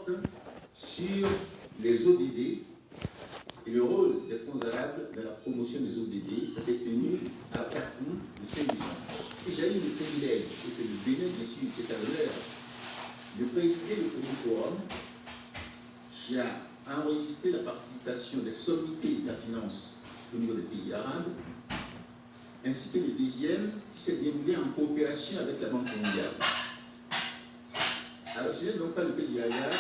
porte sur les ODD et le rôle des fonds arabes dans la promotion des ODD. Ça s'est tenu à Khartoum le 5 décembre. Et j'ai eu le privilège, et c'est le Bénin bien sûr qui est à l'honneur, de présider le premier forum qui a enregistré la participation des sommités de la finance au niveau des pays arabes, ainsi que le deuxième qui s'est déroulé en coopération avec la Banque mondiale. Alors ce n'est donc pas le fait du hasard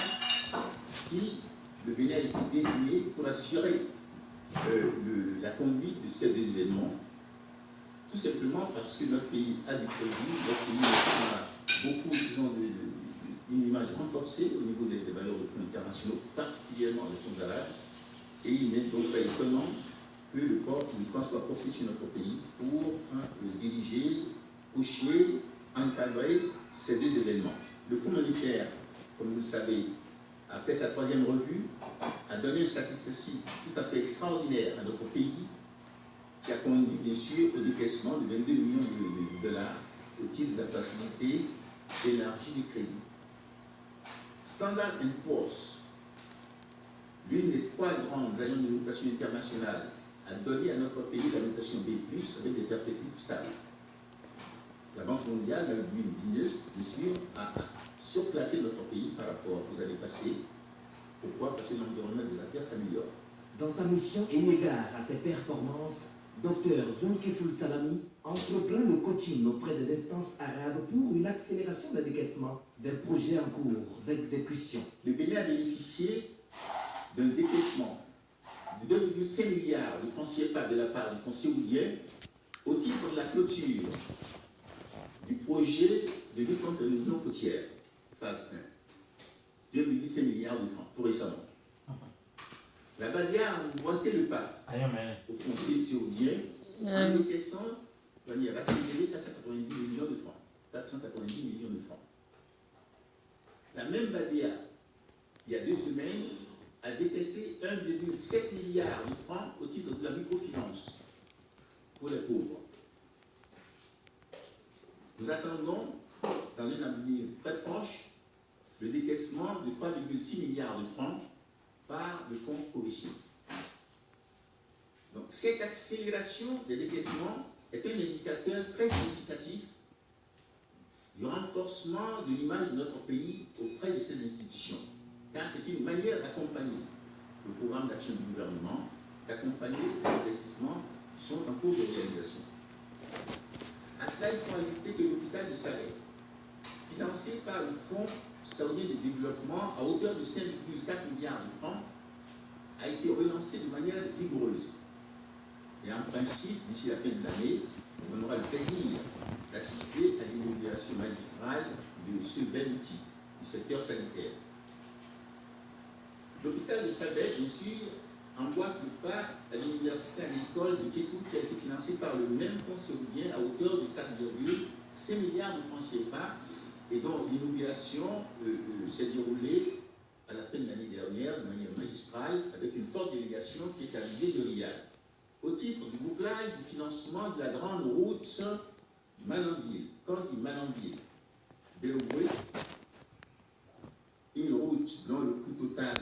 si le Bénin a été désigné pour assurer la conduite de ces deux événements, tout simplement parce que notre pays a du crédit, notre pays a beaucoup, disons, une image renforcée au niveau des valeurs de fonds internationaux, particulièrement les fonds arabes, et il n'est donc pas étonnant que le soin soit porté sur notre pays pour diriger, coucher, encadrer ces deux événements. Le Fonds monétaire, comme vous le savez, a fait sa troisième revue, a donné une statistique tout à fait extraordinaire à notre pays, qui a conduit bien sûr au décaissement de 22 millions de dollars au titre de la facilité d'élargie des crédits. Standard & Poor's, l'une des trois grandes agences de notation internationale, a donné à notre pays la notation B+, avec des perspectives stables. La Banque mondiale, dans le but bien sûr, a surclassé notre pays par rapport aux années passées. Pourquoi? Parce que l'environnement des affaires s'améliore. Dans sa mission et égard à ses performances, Dr Zulkifil Salami entreprend le coaching auprès des instances arabes pour une accélération de décaissement des projets en cours d'exécution. Le Bénin a bénéficié d'un décaissement de 2,5 milliards de francs CFA de la part du fonds saoudien au titre de la clôture du projet de lutte contre l'érosion côtière, phase 1. 2,5 milliards de francs, tout récemment. La Badia a emboîté le pas au fonds saoudien en décaissant de manière accélérée 490 millions de francs. 490 millions de francs. La même Badia, il y a 2 semaines, a décaissé 1,7 milliard de francs au titre de la microfinance pour les pauvres. Nous attendons, dans un avenir très proche, le décaissement de 3,6 milliards de francs par le fonds Covici. Donc cette accélération des décaissements est un indicateur très significatif du renforcement de l'image de notre pays auprès de ces institutions, car c'est une manière d'accompagner le programme d'action du gouvernement, d'accompagner les investissements qui sont en cours de réalisation. À cela, il faut ajouter que l'hôpital de Salé, financé par le Fonds saoudien de développement à hauteur de 5,4 milliards de francs, a été relancé de manière rigoureuse. Et en principe, d'ici la fin de l'année, on aura le plaisir d'assister à l'inauguration magistrale de ce bel outil du secteur sanitaire. L'hôpital de Sabet, bien sûr, emboîte le pas à l'université agricole de Kékou qui a été financée par le même fonds saoudien à hauteur de 4,5 milliards de francs CFA et dont l'inauguration s'est déroulée à la fin de l'année dernière de manière magistrale avec une forte délégation qui est arrivée de Riyad. Au titre du bouclage du financement de la grande route Manambie, Kandi-Manambie, Béoué, une route dont le coût total